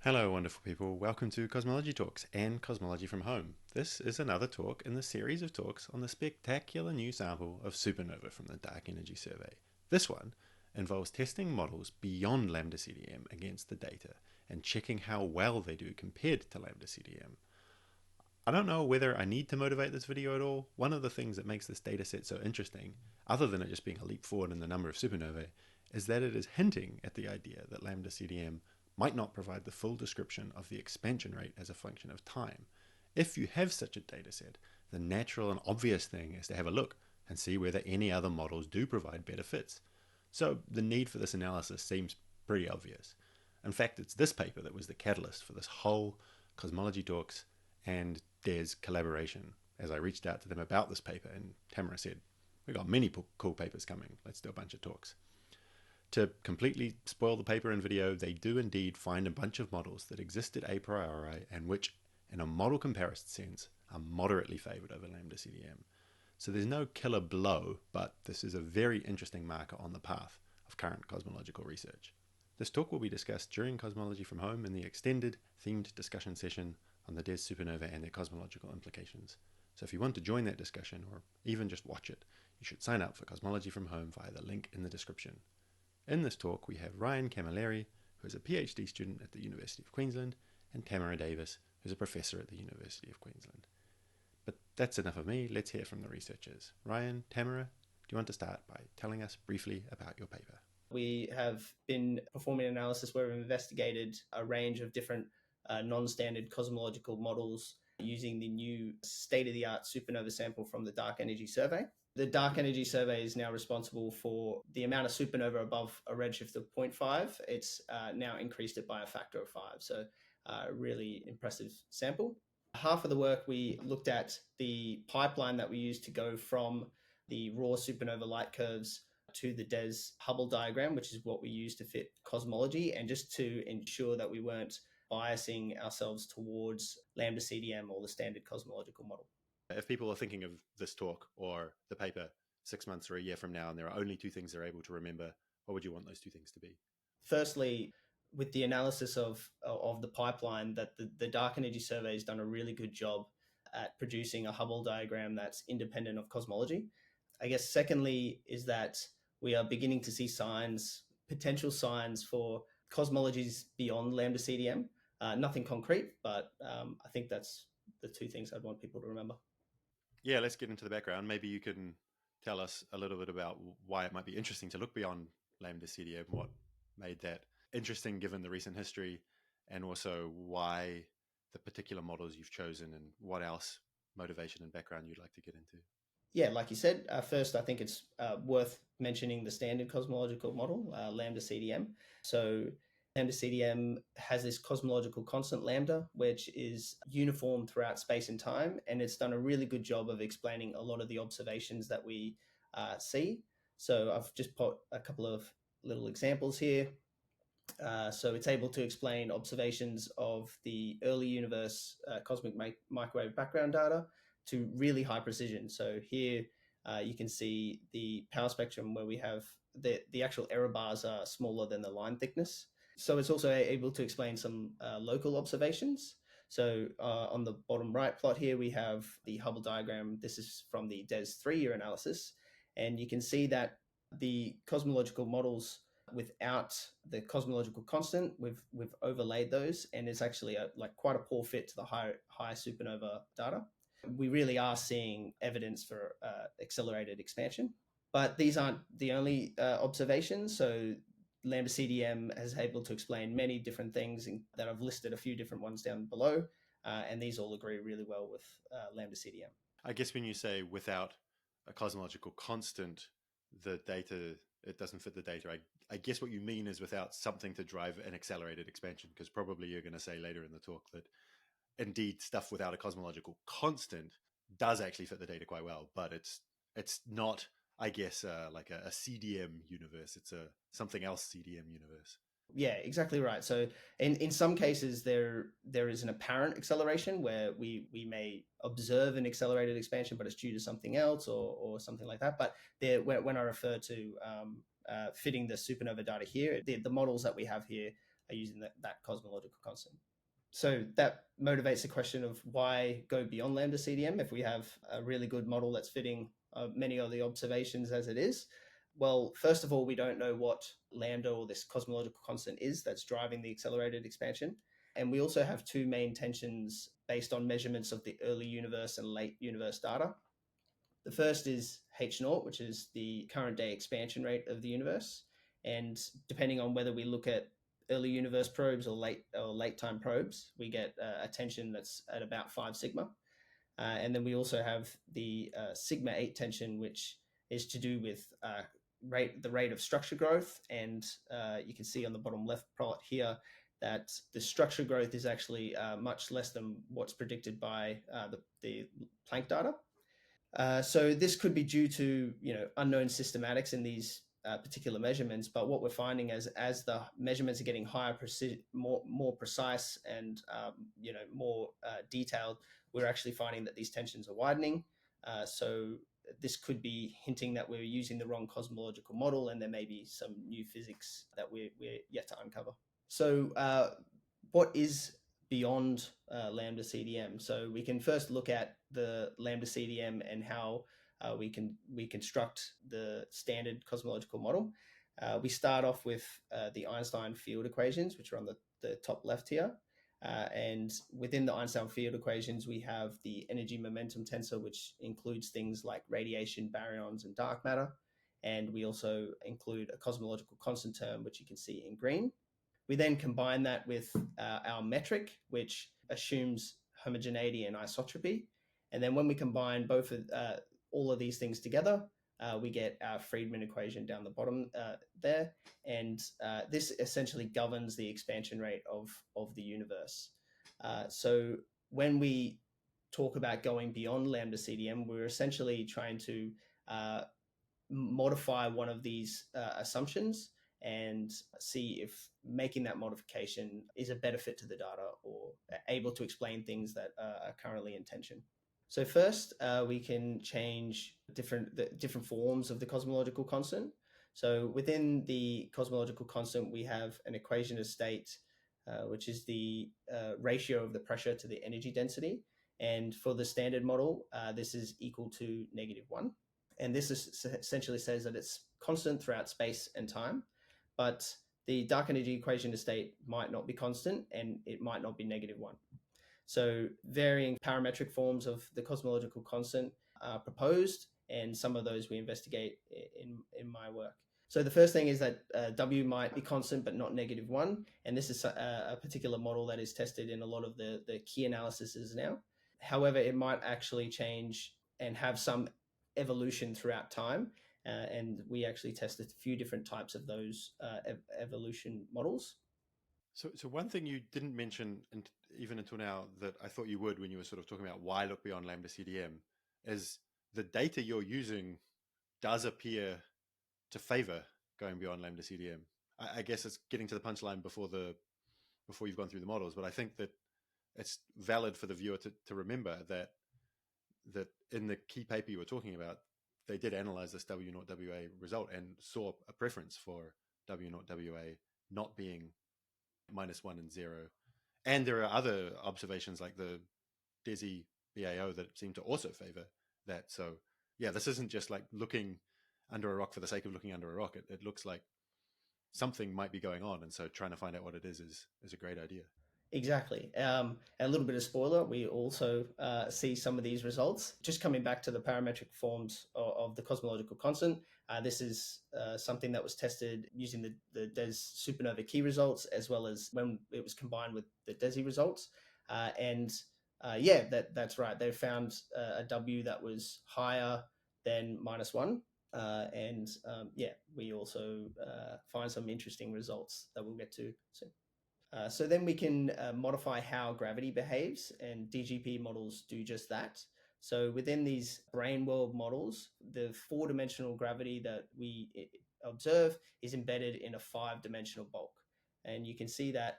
Hello, wonderful people. Welcome to Cosmology Talks and Cosmology from Home. This is another talk in the series of talks on the spectacular new sample of supernova from the Dark Energy Survey. This one involves testing models beyond Lambda CDM against the data and checking how well they do compared to Lambda CDM. I don't know whether I need to motivate this video at all. One of the things that makes this dataset so interesting, other than it just being a leap forward in the number of supernovae, is that it is hinting at the idea that Lambda CDM might not provide the full description of the expansion rate as a function of time. If you have such a dataset, the natural and obvious thing is to have a look and see whether any other models do provide better fits. So the need for this analysis seems pretty obvious. In fact, it's this paper that was the catalyst for this whole Cosmology Talks and Des collaboration, as I reached out to them about this paper, and Tamara said, "We got many cool papers coming, let's do a bunch of talks." To completely spoil the paper and video, they do indeed find a bunch of models that existed a priori and which, in a model comparison sense, are moderately favored over Lambda CDM. So there's no killer blow, but this is a very interesting marker on the path of current cosmological research. This talk will be discussed during Cosmology from Home in the extended themed discussion session on the Des supernovae and their cosmological implications. So if you want to join that discussion or even just watch it, you should sign up for Cosmology from Home via the link in the description. In this talk, we have Ryan Camilleri, who is a PhD student at the University of Queensland, and Tamara Davis, who's a professor at the University of Queensland. But that's enough of me. Let's hear from the researchers. Ryan, Tamara, do you want to start by telling us briefly about your paper? We have been performing an analysis where we've investigated a range of different non-standard cosmological models using the new state-of-the-art supernova sample from the Dark Energy Survey. The Dark Energy Survey is now responsible for the amount of supernova above a redshift of 0.5. It's now increased it by a factor of 5. So a really impressive sample. Half of the work we looked at the pipeline that we used to go from the raw supernova light curves to the Des Hubble diagram, which is what we use to fit cosmology, and just to ensure that we weren't biasing ourselves towards Lambda CDM or the standard cosmological model. If people are thinking of this talk or the paper 6 months or a year from now and there are only two things they're able to remember, what would you want those two things to be? Firstly, with the analysis of the pipeline, that the Dark Energy Survey has done a really good job at producing a Hubble diagram that's independent of cosmology. I guess secondly is that we are beginning to see potential signs for cosmologies beyond Lambda CDM. Nothing concrete, but I think that's the two things I'd want people to remember. Yeah, let's get into the background. Maybe you can tell us a little bit about why it might be interesting to look beyond Lambda CDM, what made that interesting given the recent history, and also why the particular models you've chosen and what else motivation and background you'd like to get into. Yeah, like you said, first, I think it's worth mentioning the standard cosmological model, Lambda CDM. So Lambda CDM has this cosmological constant lambda, which is uniform throughout space and time, and it's done a really good job of explaining a lot of the observations that we see. So I've just put a couple of little examples here. So it's able to explain observations of the early universe cosmic microwave background data to really high precision. So here you can see the power spectrum where we have the actual error bars are smaller than the line thickness. So it's also able to explain some local observations. So on the bottom right plot here, we have the Hubble diagram. This is from the Des 3-year analysis. And you can see that the cosmological models without the cosmological constant, we've overlaid those, and it's actually quite a poor fit to the high supernova data. We really are seeing evidence for accelerated expansion, but these aren't the only observations. So Lambda CDM is able to explain many different things that I've listed a few different ones down below, and these all agree really well with Lambda CDM. I guess when you say without a cosmological constant, the data, it doesn't fit the data. I guess what you mean is without something to drive an accelerated expansion, because probably you're going to say later in the talk that indeed stuff without a cosmological constant does actually fit the data quite well, but it's not, I guess, like a CDM universe. It's a something else CDM universe. Yeah, exactly right. So in some cases, there is an apparent acceleration where we may observe an accelerated expansion, but it's due to something else or something like that. But when I refer to fitting the supernova data here, the models that we have here are using that cosmological constant. So that motivates the question of why go beyond Lambda CDM if we have a really good model that's fitting many of the observations as it is. Well, first of all, we don't know what lambda or this cosmological constant is that's driving the accelerated expansion. And we also have two main tensions based on measurements of the early universe and late universe data. The first is H0, which is the current day expansion rate of the universe. And depending on whether we look at early universe probes or late time probes, we get a tension that's at about 5 sigma. And then we also have the sigma 8 tension, which is to do with the rate of structure growth. And you can see on the bottom left plot here that the structure growth is actually much less than what's predicted by the Planck data. So this could be due to unknown systematics in these particular measurements, but what we're finding as the measurements are getting higher, more precise, and more detailed, we're actually finding that these tensions are widening. So this could be hinting that we're using the wrong cosmological model, and there may be some new physics that we're yet to uncover. So what is beyond Lambda CDM? So we can first look at the Lambda CDM and how we construct the standard cosmological model. We start off with the Einstein field equations, which are on the top left here. And within the Einstein field equations, we have the energy momentum tensor, which includes things like radiation, baryons, and dark matter. And we also include a cosmological constant term, which you can see in green. We then combine that with our metric, which assumes homogeneity and isotropy. And then when we combine all of these things together, we get our Friedmann equation down the bottom there. And this essentially governs the expansion rate of the universe. So when we talk about going beyond Lambda CDM, we're essentially trying to modify one of these assumptions and see if making that modification is a better fit to the data or able to explain things that are currently in tension. So first, we can change different forms of the cosmological constant. So within the cosmological constant, we have an equation of state, which is the ratio of the pressure to the energy density. And for the standard model, this is equal to -1. And this essentially says that it's constant throughout space and time, but the dark energy equation of state might not be constant and it might not be -1. So varying parametric forms of the cosmological constant are proposed, and some of those we investigate in my work. So the first thing is that W might be constant but not -1, and this is a particular model that is tested in a lot of the key analyses now. However, it might actually change and have some evolution throughout time, and we actually tested a few different types of those evolution models. So one thing you didn't mention even until now that I thought you would when you were sort of talking about why look beyond Lambda CDM is the data you're using does appear to favor going beyond Lambda CDM. I guess it's getting to the punchline before you've gone through the models, but I think that it's valid for the viewer to remember that in the key paper you were talking about, they did analyze this W0WA result and saw a preference for W0WA not being -1 and 0. And there are other observations like the DESI BAO that seem to also favor that. So yeah, this isn't just like looking under a rock for the sake of looking under a rock. It looks like something might be going on. And so trying to find out what it is a great idea. Exactly. A little bit of spoiler, we also see some of these results. Just coming back to the parametric forms of the cosmological constant, this is something that was tested using the DES supernova key results, as well as when it was combined with the DESI results. That's right. They found a W that was higher than -1. We also find some interesting results that we'll get to soon. So then we can modify how gravity behaves, and DGP models do just that. So within these brain world models, the 4-dimensional gravity that we observe is embedded in a 5-dimensional bulk. And you can see that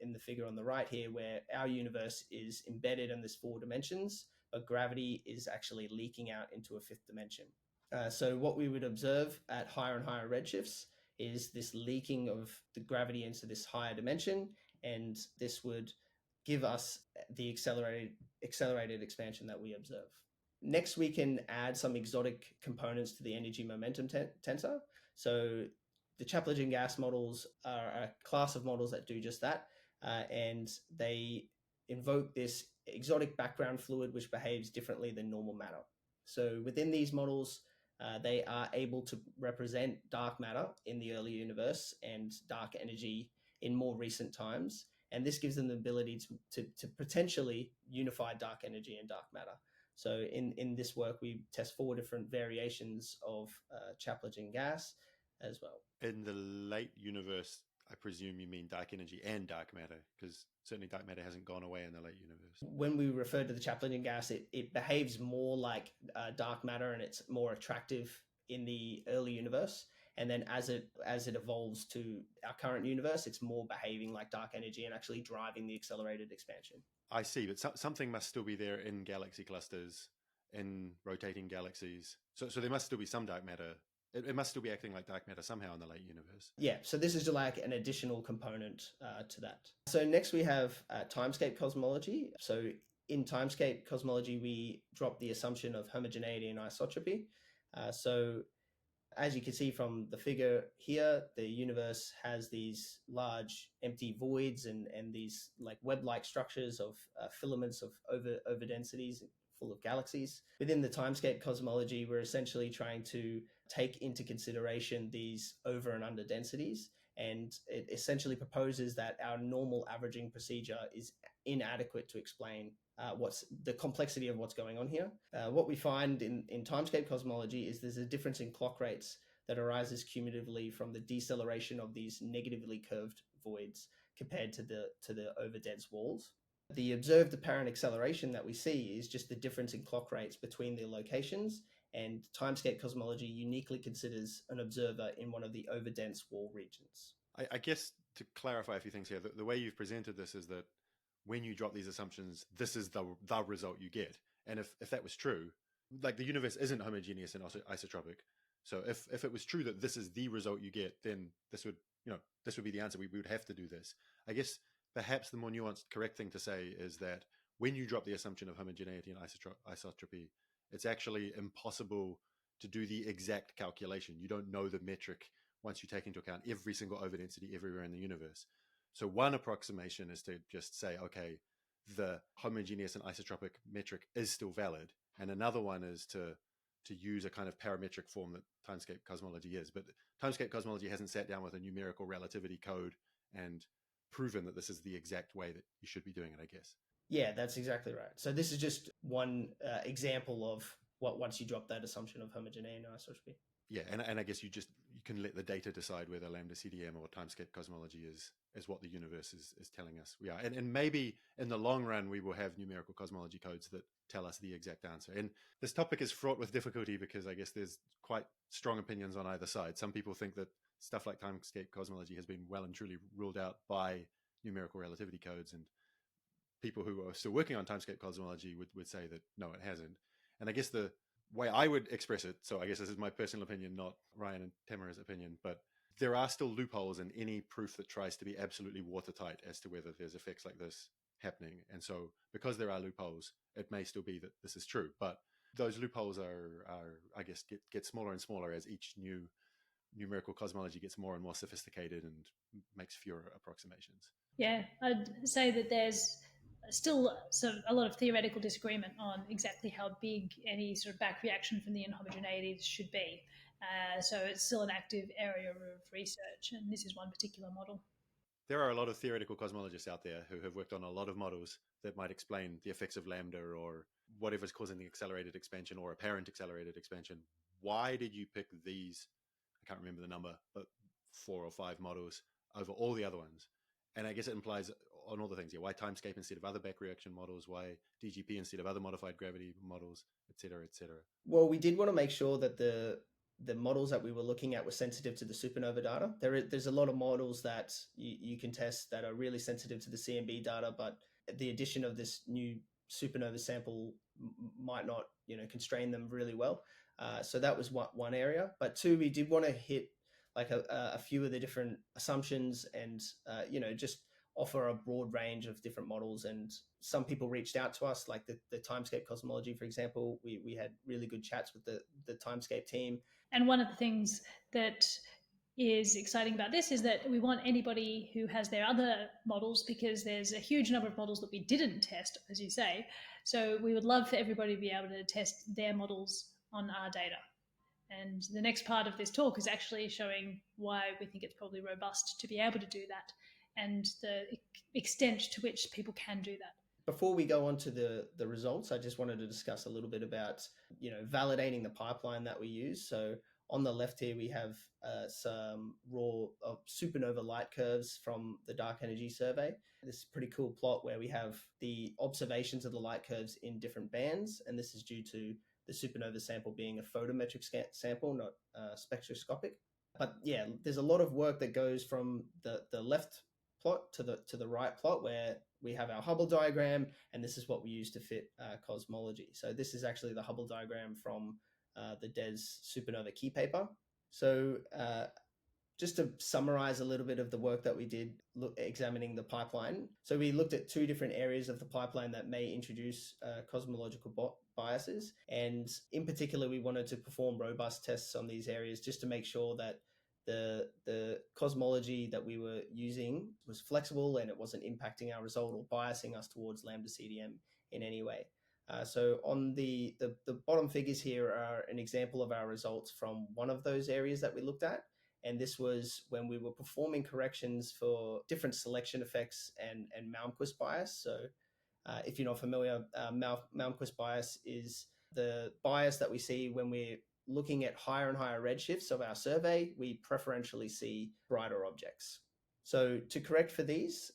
in the figure on the right here, where our universe is embedded in this 4 dimensions, but gravity is actually leaking out into a 5th dimension. So what we would observe at higher and higher redshifts is this leaking of the gravity into this higher dimension, and this would give us the accelerated expansion that we observe. Next, we can add some exotic components to the energy momentum tensor. So the Chaplygin gas models are a class of models that do just that, and they invoke this exotic background fluid which behaves differently than normal matter. So within these models, they are able to represent dark matter in the early universe and dark energy in more recent times. And this gives them the ability to potentially unify dark energy and dark matter. So in this work, we test 4 different variations of Chaplygin gas as well. In the late universe, I presume you mean dark energy and dark matter, because certainly dark matter hasn't gone away in the late universe. When we refer to the Chaplygin gas, it behaves more like dark matter, and it's more attractive in the early universe. And then as it evolves to our current universe, it's more behaving like dark energy and actually driving the accelerated expansion. I see, but something must still be there in galaxy clusters, in rotating galaxies. So there must still be some dark matter. It must still be acting like dark matter somehow in the late universe. Yeah, so this is like an additional component to that. So next we have timescape cosmology. So in timescape cosmology, we drop the assumption of homogeneity and isotropy. So as you can see from the figure here, the universe has these large empty voids and these like web-like structures of filaments of over densities full of galaxies. Within the timescape cosmology, we're essentially trying to take into consideration these over and under densities, and it essentially proposes that our normal averaging procedure is inadequate to explain what's the complexity of what's going on here. What we find in timescape cosmology is there's a difference in clock rates that arises cumulatively from the deceleration of these negatively curved voids compared to the overdense walls. The observed apparent acceleration that we see is just the difference in clock rates between the locations, and timescape cosmology uniquely considers an observer in one of the overdense wall regions. I guess to clarify a few things here, the way you've presented this is that when you drop these assumptions, this is the result you get. And if that was true, like the universe isn't homogeneous and isotropic. So if it was true that this is the result you get, then this would be the answer. We would have to do this. I guess perhaps the more nuanced, correct thing to say is that when you drop the assumption of homogeneity and isotropy, it's actually impossible to do the exact calculation. You don't know the metric once you take into account every single overdensity everywhere in the universe. So one approximation is to just say, okay, the homogeneous and isotropic metric is still valid. And another one is to use a kind of parametric form that timescape cosmology is. But timescape cosmology hasn't sat down with a numerical relativity code and proven that this is the exact way that you should be doing it, I guess. Yeah, that's exactly right. So this is just one example of what once you drop that assumption of homogeneity and isotropy. Yeah, and I guess you can let the data decide whether Lambda CDM or timescape cosmology is what the universe is telling us we are. And maybe in the long run, we will have numerical cosmology codes that tell us the exact answer. And this topic is fraught with difficulty because I guess there's quite strong opinions on either side. Some people think that stuff like timescape cosmology has been well and truly ruled out by numerical relativity codes, and people who are still working on timescape cosmology would say that no, it hasn't. And I guess the way I would express it, so I guess this is my personal opinion, not Ryan and Tamara's opinion, but there are still loopholes in any proof that tries to be absolutely watertight as to whether there's effects like this happening. And so because there are loopholes, it may still be that this is true. But those loopholes are I guess, get smaller and smaller as each new numerical cosmology gets more and more sophisticated and makes fewer approximations. Yeah, I'd say that there's still sort of a lot of theoretical disagreement on exactly how big any sort of back reaction from the inhomogeneities should be. So it's still an active area of research, and this is one particular model. There are a lot of theoretical cosmologists out there who have worked on a lot of models that might explain the effects of lambda or whatever's causing the accelerated expansion or apparent accelerated expansion. Why did you pick these? I can't remember the number, but 4 or 5 models over all the other ones. And I guess it implies on all the things. Yeah, why timescape instead of other back reaction models? Why DGP instead of other modified gravity models, et cetera, et cetera? Well, we did want to make sure that the models that we were looking at were sensitive to the supernova data. There's a lot of models that you can test that are really sensitive to the CMB data, but the addition of this new supernova sample might not, constrain them really well. So that was one area. But 2, we did want to hit like a few of the different assumptions and, just offer a broad range of different models. And some people reached out to us, like the Timescape Cosmology, for example. We had really good chats with the Timescape team. And one of the things that is exciting about this is that we want anybody who has their other models, because there's a huge number of models that we didn't test, as you say. So we would love for everybody to be able to test their models on our data. And the next part of this talk is actually showing why we think it's probably robust to be able to do that, and the extent to which people can do that. Before we go on to the results, I just wanted to discuss a little bit about, validating the pipeline that we use. So on the left here, we have some raw supernova light curves from the Dark Energy Survey. This is a pretty cool plot where we have the observations of the light curves in different bands, and this is due to the supernova sample being a photometric sample, not spectroscopic. But yeah, there's a lot of work that goes from the left plot to the right plot, where we have our Hubble diagram, and this is what we use to fit cosmology. So this is actually the Hubble diagram from the DES supernova key paper. So just to summarize a little bit of the work that we did examining the pipeline. So we looked at two different areas of the pipeline that may introduce cosmological biases. And in particular, we wanted to perform robust tests on these areas just to make sure that the cosmology that we were using was flexible and it wasn't impacting our result or biasing us towards Lambda CDM in any way. So on the bottom figures here are an example of our results from one of those areas that we looked at. And this was when we were performing corrections for different selection effects and Malmquist bias. So if you're not familiar, Malmquist bias is the bias that we see when we're looking at higher and higher redshifts of our survey. We preferentially see brighter objects. So to correct for these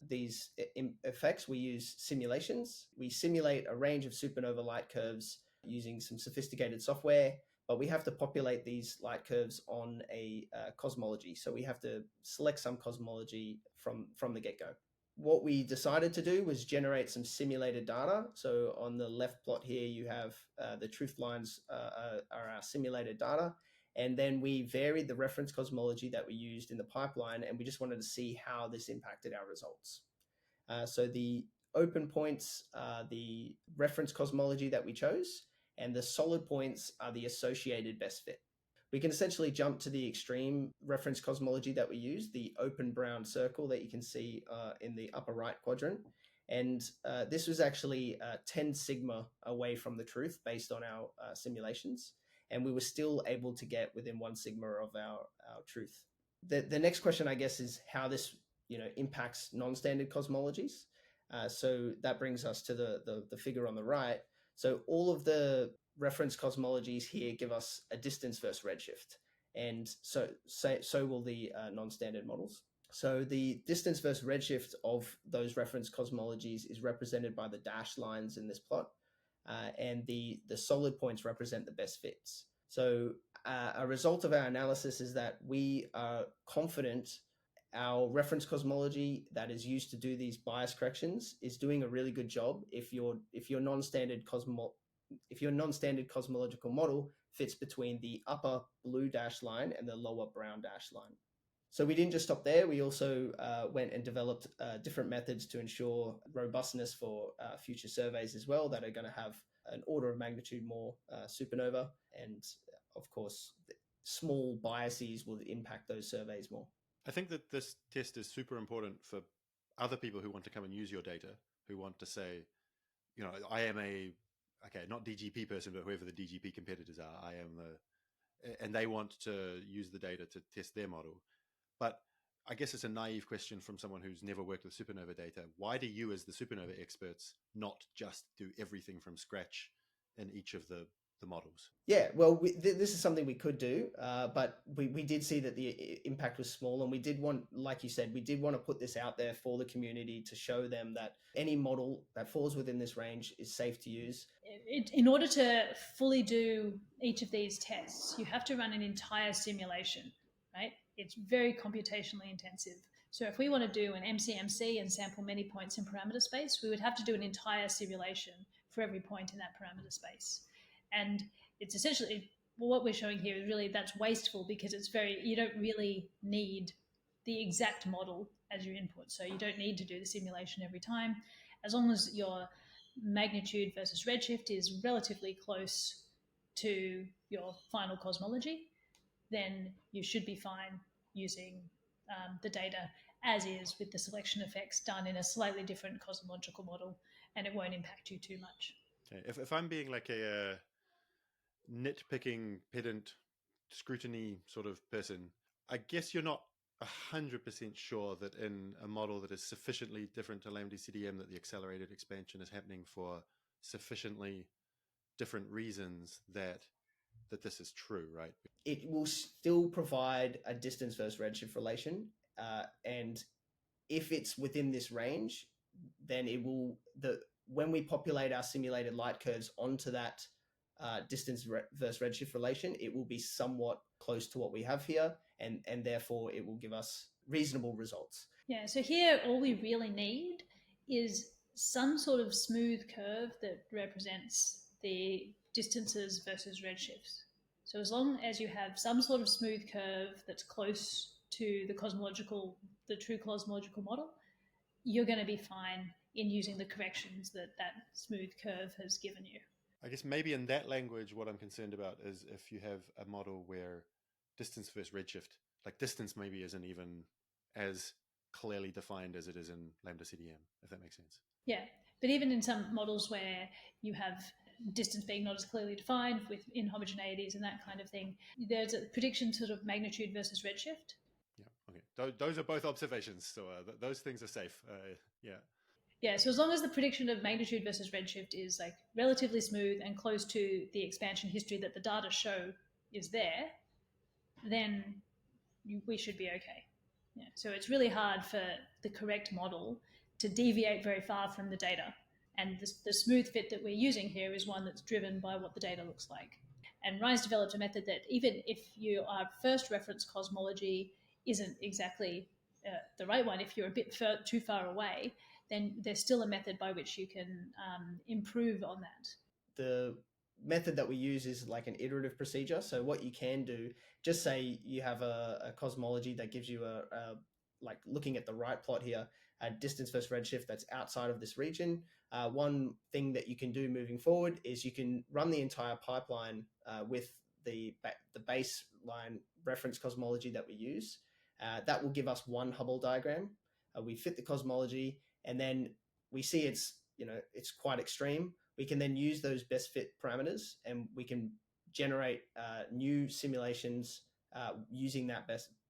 effects, we use simulations. We simulate a range of supernova light curves using some sophisticated software, but we have to populate these light curves on a cosmology. So we have to select some cosmology from the get-go. What we decided to do was generate some simulated data. So on the left plot here, you have the truth lines are our simulated data. And then we varied the reference cosmology that we used in the pipeline, and we just wanted to see how this impacted our results. So the open points are the reference cosmology that we chose, and the solid points are the associated best fit. We can essentially jump to the extreme reference cosmology that we use, the open brown circle that you can see in the upper right quadrant. And this was actually 10 sigma away from the truth based on our simulations. And we were still able to get within 1 sigma of our truth. The next question, I guess, is how this impacts non-standard cosmologies. So that brings us to the figure on the right. So all of the reference cosmologies here give us a distance versus redshift. And so will the non-standard models. So the distance versus redshift of those reference cosmologies is represented by the dashed lines in this plot. And the solid points represent the best fits. So a result of our analysis is that we are confident our reference cosmology that is used to do these bias corrections is doing a really good job if your non-standard cosmological model fits between the upper blue dash line and the lower brown dash line. So we didn't just stop there. We also went and developed different methods to ensure robustness for future surveys as well that are going to have an order of magnitude more supernova. And of course, small biases will impact those surveys more. I think that this test is super important for other people who want to come and use your data, who want to say, I am not DGP person, but whoever the DGP competitors are, and they want to use the data to test their model. But I guess it's a naive question from someone who's never worked with supernova data. Why do you, as the supernova experts, not just do everything from scratch in each of the models? Yeah, well, this is something we could do, but we did see that the impact was small, and we did want, like you said, we did want to put this out there for the community to show them that any model that falls within this range is safe to use. In order to fully do each of these tests, you have to run an entire simulation, right? It's very computationally intensive. So if we want to do an MCMC and sample many points in parameter space, we would have to do an entire simulation for every point in that parameter space. And it's essentially what we're showing here is really that's wasteful because you don't really need the exact model as your input. So you don't need to do the simulation every time. As long as your magnitude versus redshift is relatively close to your final cosmology, then you should be fine using the data as is with the selection effects done in a slightly different cosmological model, and it won't impact you too much. Okay. If I'm being like a nitpicking pedant scrutiny sort of person, I guess you're not 100% sure that in a model that is sufficiently different to Lambda CDM that the accelerated expansion is happening for sufficiently different reasons that this is true, right? It will still provide a distance versus redshift relation, and if it's within this range, then it will when we populate our simulated light curves onto that distance versus redshift relation, it will be somewhat close to what we have here, and therefore it will give us reasonable results. Yeah, so here all we really need is some sort of smooth curve that represents the distances versus redshifts. So as long as you have some sort of smooth curve that's close to the true cosmological model, you're going to be fine in using the corrections that smooth curve has given you. I guess maybe in that language, what I'm concerned about is if you have a model where distance versus redshift, like distance maybe isn't even as clearly defined as it is in Lambda CDM, if that makes sense. Yeah, but even in some models where you have distance being not as clearly defined with inhomogeneities and that kind of thing, there's a prediction sort of magnitude versus redshift. Yeah, okay. Those are both observations, so those things are safe. Yeah. Yeah, so as long as the prediction of magnitude versus redshift is like relatively smooth and close to the expansion history that the data show is there, then we should be okay. Yeah, so it's really hard for the correct model to deviate very far from the data. And the smooth fit that we're using here is one that's driven by what the data looks like. And Rise developed a method that even if your first reference cosmology isn't exactly the right one, if you're a bit too far away, then there's still a method by which you can improve on that. The method that we use is like an iterative procedure. So what you can do, just say you have a cosmology that gives you like looking at the right plot here, a distance versus redshift that's outside of this region. One thing that you can do moving forward is you can run the entire pipeline with the baseline reference cosmology that we use. That will give us one Hubble diagram. We fit the cosmology, and then we see it's quite extreme. We can then use those best fit parameters, and we can generate new simulations using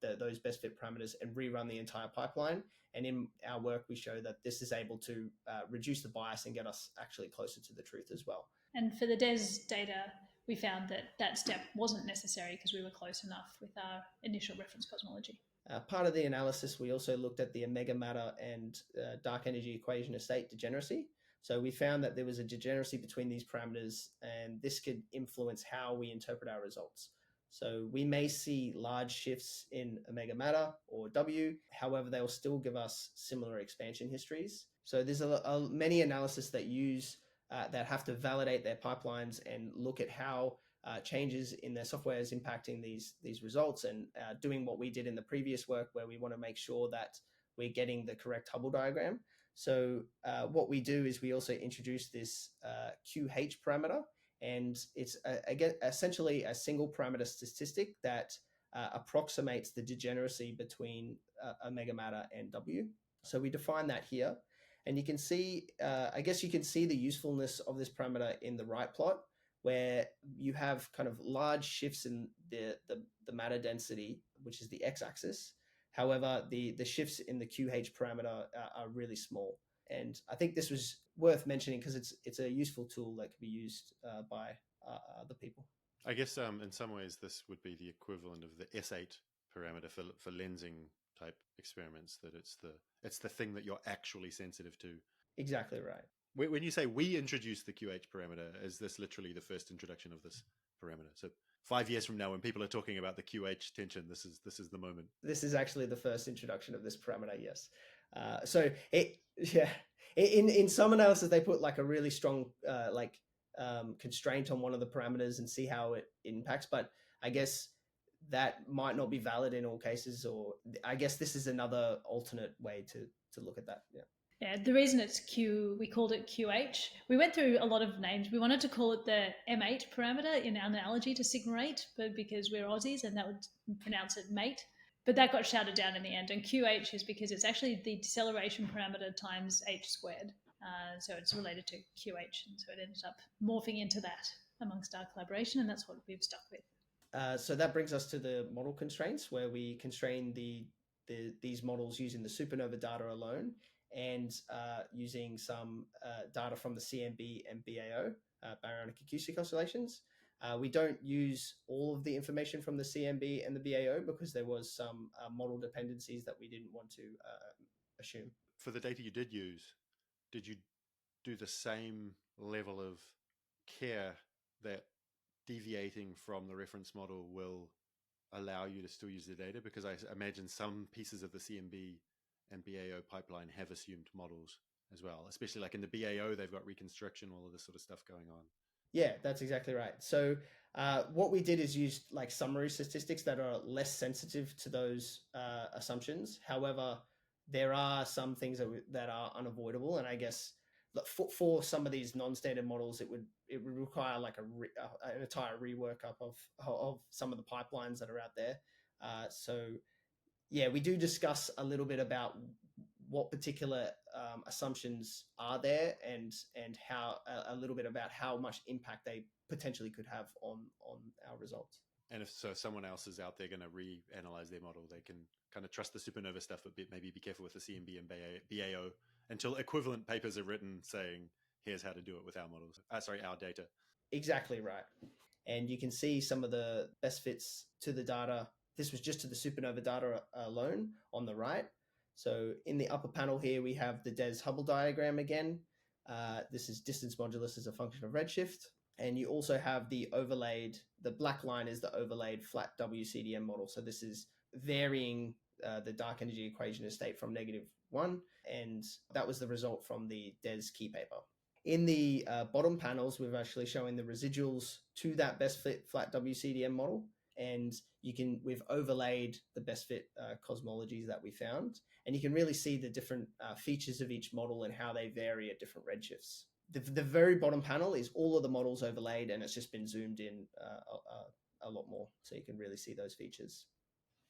those best fit parameters and rerun the entire pipeline. And in our work, we show that this is able to reduce the bias and get us actually closer to the truth as well. And for the DES data, we found that step wasn't necessary because we were close enough with our initial reference cosmology. Part of the analysis, we also looked at the omega matter and dark energy equation of state degeneracy. So we found that there was a degeneracy between these parameters, and this could influence how we interpret our results. So we may see large shifts in omega matter or W, however, they will still give us similar expansion histories. So there's many analysis that that have to validate their pipelines and look at how changes in their software is impacting these results, and doing what we did in the previous work where we want to make sure that we're getting the correct Hubble diagram. So what we do is we also introduce this QH parameter, and it's again essentially a single parameter statistic that approximates the degeneracy between omega matter and W. So we define that here, and you can see, I guess you can see the usefulness of this parameter in the right plot, where you have kind of large shifts in the matter density, which is the x-axis. However, the shifts in the QH parameter are really small. And I think this was worth mentioning because it's a useful tool that can be used by other people. I guess in some ways this would be the equivalent of the S8 parameter for lensing type experiments, that it's the thing that you're actually sensitive to. Exactly right. When you say we introduce the QH parameter, is this literally the first introduction of this parameter? So 5 years from now, when people are talking about the QH tension, this is the moment. This is actually the first introduction of this parameter. Yes. In some analysis they put like a really strong constraint on one of the parameters and see how it impacts. But I guess that might not be valid in all cases, or I guess this is another alternate way to look at that. Yeah. Yeah, the reason it's Q, we called it QH. We went through a lot of names. We wanted to call it the M8 parameter in analogy to sigma 8, but because we're Aussies and that would pronounce it mate. But that got shouted down in the end. And QH is because it's actually the deceleration parameter times h squared. So it's related to QH. And so it ended up morphing into that amongst our collaboration, and that's what we've stuck with. So that brings us to the model constraints, where we constrain these models using the supernova data alone, and using some data from the CMB and BAO, baryonic acoustic oscillations. We don't use all of the information from the CMB and the BAO because there was some model dependencies that we didn't want to assume. For the data you did use, did you do the same level of care that deviating from the reference model will allow you to still use the data? Because I imagine some pieces of the CMB and BAO pipeline have assumed models as well, especially like in the BAO, they've got reconstruction, all of this sort of stuff going on. Yeah, that's exactly right. So what we did is use like summary statistics that are less sensitive to those assumptions. However, there are some things that are unavoidable, and I guess for some of these non-standard models, it would require like an entire rework up of some of the pipelines that are out there. So yeah, we do discuss a little bit about what particular assumptions are there, and how a little bit about how much impact they potentially could have on our results. And if someone else is out there going to reanalyze their model, they can kind of trust the supernova stuff, but maybe be careful with the CMB and BAO until equivalent papers are written saying, here's how to do it with our models. Our data. Exactly right. And you can see some of the best fits to the data. This was just to the supernova data alone on the right. So in the upper panel here, we have the Des-Hubble diagram again. This is distance modulus as a function of redshift. And you also have the black line is the overlaid flat WCDM model. So this is varying the dark energy equation of state from -1. And that was the result from the Des key paper. In the bottom panels, we're actually showing the residuals to that best fit flat WCDM model. And we've overlaid the best fit cosmologies that we found. And you can really see the different features of each model and how they vary at different redshifts. The very bottom panel is all of the models overlaid, and it's just been zoomed in a lot more. So you can really see those features.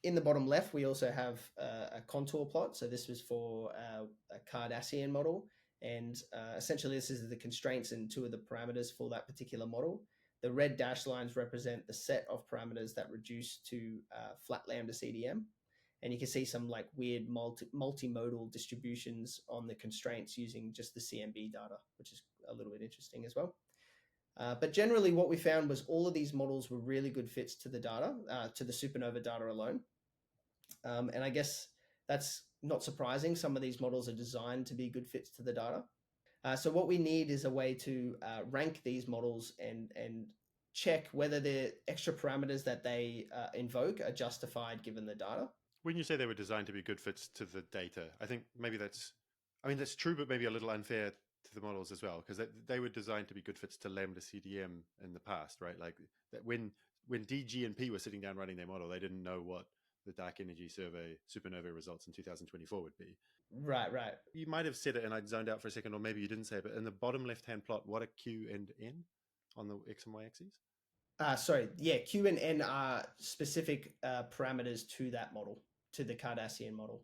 In the bottom left, we also have a contour plot. So this was for a Cardassian model. And essentially, this is the constraints and two of the parameters for that particular model. The red dashed lines represent the set of parameters that reduce to flat Lambda CDM. And you can see some like weird multimodal distributions on the constraints using just the CMB data, which is a little bit interesting as well. But generally what we found was all of these models were really good fits to the data, to the supernova data alone. And I guess that's not surprising. Some of these models are designed to be good fits to the data. So what we need is a way to rank these models and check whether the extra parameters that they invoke are justified given the data. When you say they were designed to be good fits to the data, I think maybe that's true, but maybe a little unfair to the models as well, because they were designed to be good fits to Lambda CDM in the past, right? Like that when DG and P were sitting down running their model, they didn't know what the dark energy survey supernova results in 2024 would be. Right. You might have said it and I zoned out for a second, or maybe you didn't say it, but in the bottom left-hand plot, what are Q and N on the X and Y axes? Q and N are specific parameters to that model, to the Cardassian model.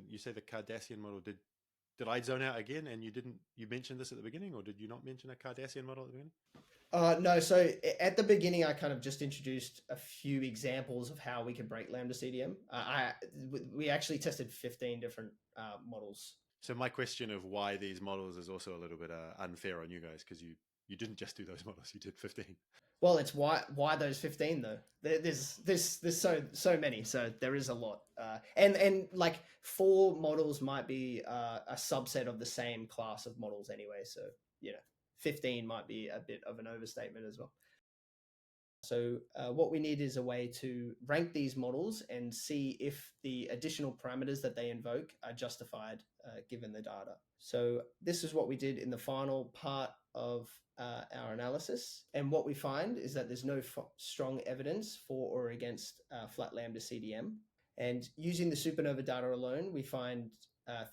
You say the Cardassian model. Did I zone out again? And you mentioned this at the beginning, or did you not mention a Cardassian model at the beginning? No. So at the beginning, I kind of just introduced a few examples of how we could break Lambda CDM. We actually tested 15 different models. So my question of why these models is also a little bit unfair on you guys, because you didn't just do those models, you did 15. Well, it's why those 15 though. There's so many, so there is a lot. And like 4 models might be a subset of the same class of models anyway. So 15 might be a bit of an overstatement as well. So what we need is a way to rank these models and see if the additional parameters that they invoke are justified given the data. So this is what we did in the final part of our analysis. And what we find is that there's no strong evidence for or against flat lambda CDM. And using the supernova data alone, we find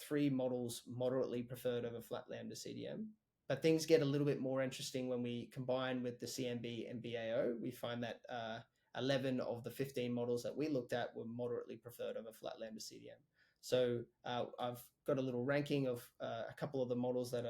3 models moderately preferred over flat lambda CDM. But things get a little bit more interesting when we combine with the CMB and BAO. We find that 11 of the 15 models that we looked at were moderately preferred over flat lambda CDM. So I've got a little ranking of a couple of the models that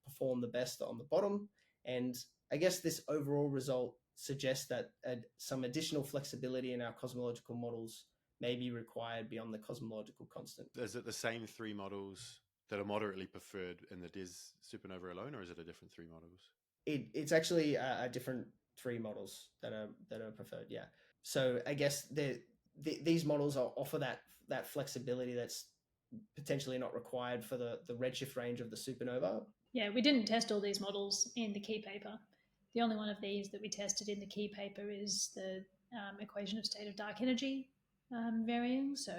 perform the best on the bottom. And I guess this overall result suggests that some additional flexibility in our cosmological models may be required beyond the cosmological constant. Is it the same 3 models that are moderately preferred in the DES supernova alone, or is it a different 3 models? It's actually a different 3 models that are preferred. Yeah. So I guess these models offer that flexibility that's potentially not required for the redshift range of the supernova. Yeah, we didn't test all these models in the key paper. The only one of these that we tested in the key paper is the equation of state of dark energy varying. So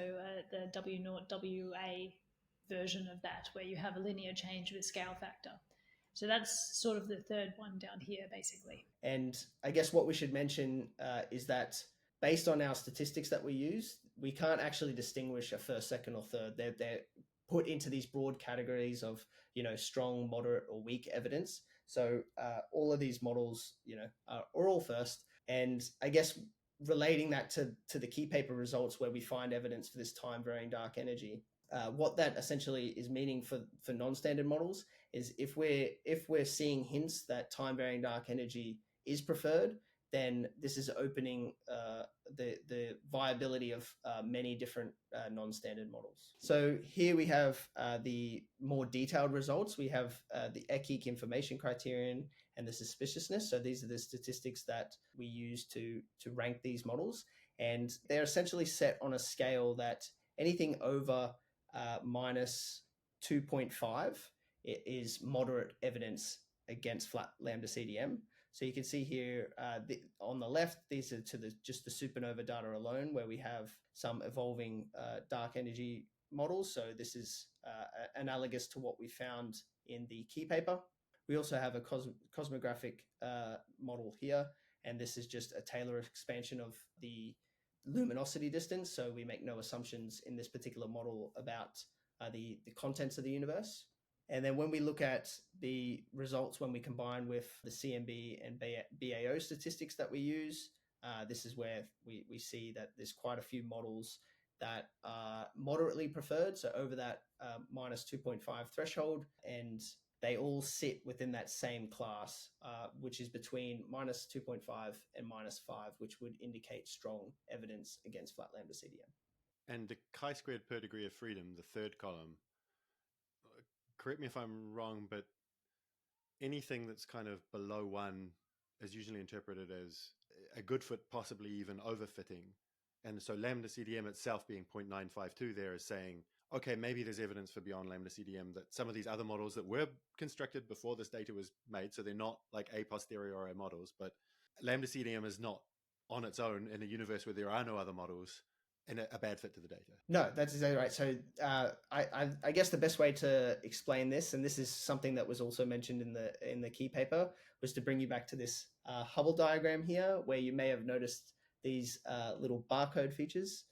the W0 WA version of that, where you have a linear change with scale factor. So that's sort of the third one down here, basically. And I guess what we should mention is that based on our statistics that we use, we can't actually distinguish a first, second, or third. They're put into these broad categories of, strong, moderate, or weak evidence. So all of these models, are all first. And I guess relating that to the key paper results where we find evidence for this time varying dark energy, what that essentially is meaning for non-standard models is if we're seeing hints that time varying dark energy is preferred, then this is opening the viability of many different non-standard models. So here we have the more detailed results. We have the ECIC information criterion and the suspiciousness. So these are the statistics that we use to rank these models. And they're essentially set on a scale that anything over minus 2.5 is moderate evidence against flat lambda CDM. So you can see here on the left, these are to just the supernova data alone, where we have some evolving dark energy models. So this is analogous to what we found in the key paper. We also have a cosmographic model here, and this is just a Taylor expansion of the luminosity distance. So we make no assumptions in this particular model about the contents of the universe. And then when we look at the results, when we combine with the CMB and BAO statistics that we use, this is where we see that there's quite a few models that are moderately preferred, so over that minus 2.5 threshold, and they all sit within that same class, which is between minus 2.5 and minus 5, which would indicate strong evidence against flat lambda CDM. And the chi-squared per degree of freedom, the third column, correct me if I'm wrong, but anything that's kind of below 1 is usually interpreted as a good fit, possibly even overfitting. And so lambda CDM itself being 0.952 there is saying, okay, maybe there's evidence for beyond lambda CDM that some of these other models that were constructed before this data was made, so they're not like a posteriori models, but lambda CDM is not on its own in a universe where there are no other models and a bad fit to the data. No, that's exactly right. So I guess the best way to explain this, and this is something that was also mentioned in the key paper, was to bring you back to this Hubble diagram here, where you may have noticed these little barcode features.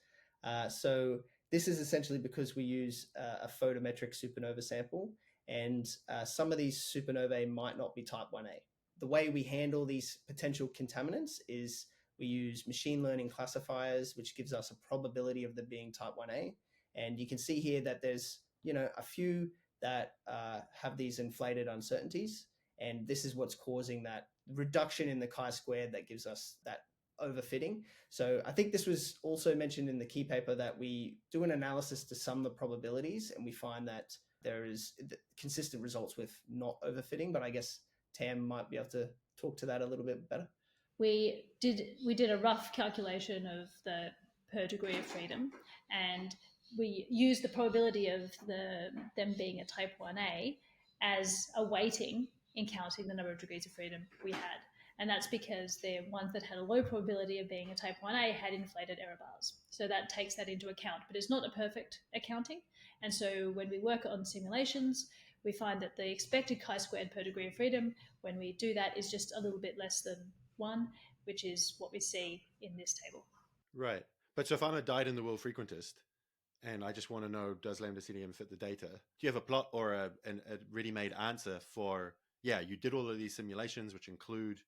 So this is essentially because we use a photometric supernova sample, and some of these supernovae might not be type 1a. The way we handle these potential contaminants is we use machine learning classifiers, which gives us a probability of them being type 1a. And you can see here that there's, a few that have these inflated uncertainties. And this is what's causing that reduction in the chi-squared that gives us that overfitting. So I think this was also mentioned in the key paper that we do an analysis to sum the probabilities, and we find that there is consistent results with not overfitting. But I guess Tam might be able to talk to that a little bit better. We did a rough calculation of the per degree of freedom, and we used the probability of them being a type 1a as a weighting in counting the number of degrees of freedom we had. And that's because the ones that had a low probability of being a type 1a had inflated error bars. So that takes that into account, but it's not a perfect accounting. And so when we work on simulations, we find that the expected chi-squared per degree of freedom, when we do that, is just a little bit less than 1, which is what we see in this table. Right. But so if I'm a dyed-in-the-wool frequentist and I just want to know, does Lambda CDM fit the data? Do you have a plot or a ready-made answer for, yeah, you did all of these simulations, which include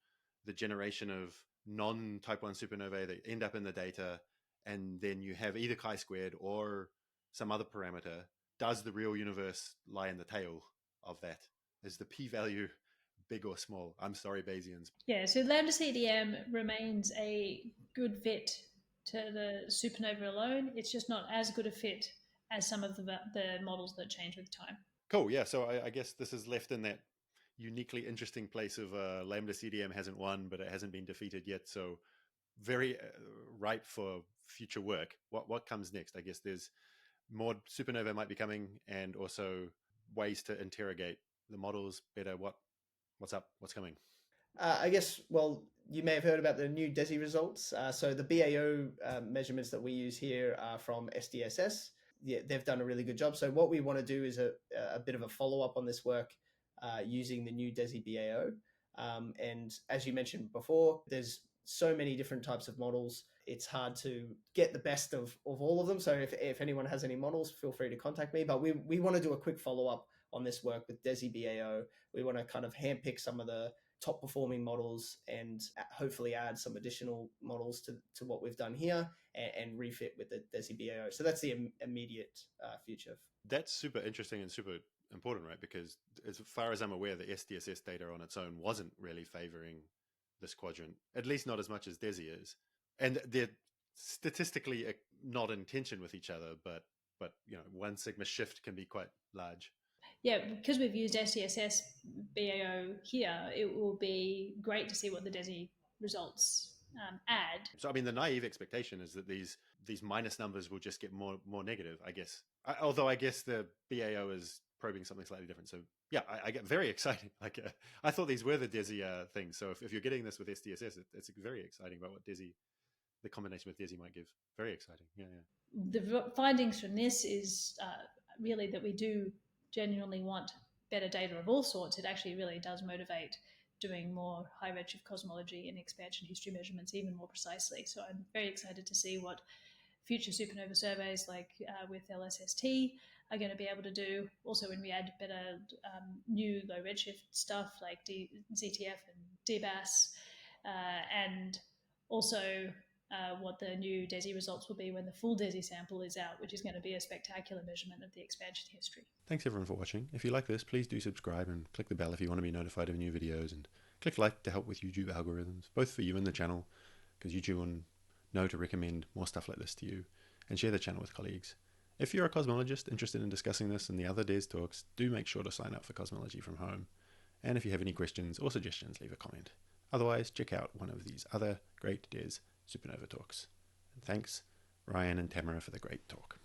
the generation of non-type 1 supernovae that end up in the data, and then you have either chi-squared or some other parameter. Does the real universe lie in the tail of that? Is the p-value big or small? I'm sorry, Bayesians. Yeah, so Lambda CDM remains a good fit to the supernova alone. It's just not as good a fit as some of the models that change with time. Cool. Yeah. So I guess this is left in that uniquely interesting place of Lambda CDM hasn't won, but it hasn't been defeated yet. So very ripe for future work. What comes next? I guess there's more supernova might be coming, and also ways to interrogate the models better. What's up? What's coming? I guess, well, you may have heard about the new DESI results. So the BAO measurements that we use here are from SDSS. Yeah, they've done a really good job. So what we want to do is a bit of a follow-up on this work using the new DESI BAO. And as you mentioned before, there's so many different types of models. It's hard to get the best of all of them. So if anyone has any models, feel free to contact me. But we want to do a quick follow-up on this work with DESI BAO. We want to kind of handpick some of the top performing models and hopefully add some additional models to what we've done here and refit with the DESI BAO. So that's the immediate future. That's super interesting and super important, right? Because as far as I'm aware, the SDSS data on its own wasn't really favoring this quadrant, at least not as much as DESI is. And they're statistically not in tension with each other, but you know, 1 sigma shift can be quite large. Yeah, because we've used SDSS BAO here, it will be great to see what the DESI results add. So, I mean, the naive expectation is that these minus numbers will just get more negative, I guess. Although I guess the BAO is probing something slightly different. So, yeah, I get very excited. Like, I thought these were the DESI things. So if you're getting this with SDSS, it's very exciting about what DESI, the combination with DESI might give. Very exciting. Yeah. The findings from this is really that we do genuinely want better data of all sorts. It actually really does motivate doing more high redshift cosmology and expansion history measurements even more precisely. So I'm very excited to see what future supernova surveys like with LSST are going to be able to do. Also, when we add better new low redshift stuff like ZTF and DBAS, and also what the new DESI results will be when the full DESI sample is out, which is going to be a spectacular measurement of the expansion history. Thanks everyone for watching. If you like this, please do subscribe and click the bell if you want to be notified of new videos, and click like to help with YouTube algorithms, both for you and the channel, because YouTube will know to recommend more stuff like this to you, and share the channel with colleagues. If you're a cosmologist interested in discussing this and the other DES talks, do make sure to sign up for Cosmology from Home. And if you have any questions or suggestions, leave a comment. Otherwise, check out one of these other great DES Supernova talks. And thanks, Ryan and Tamara, for the great talk.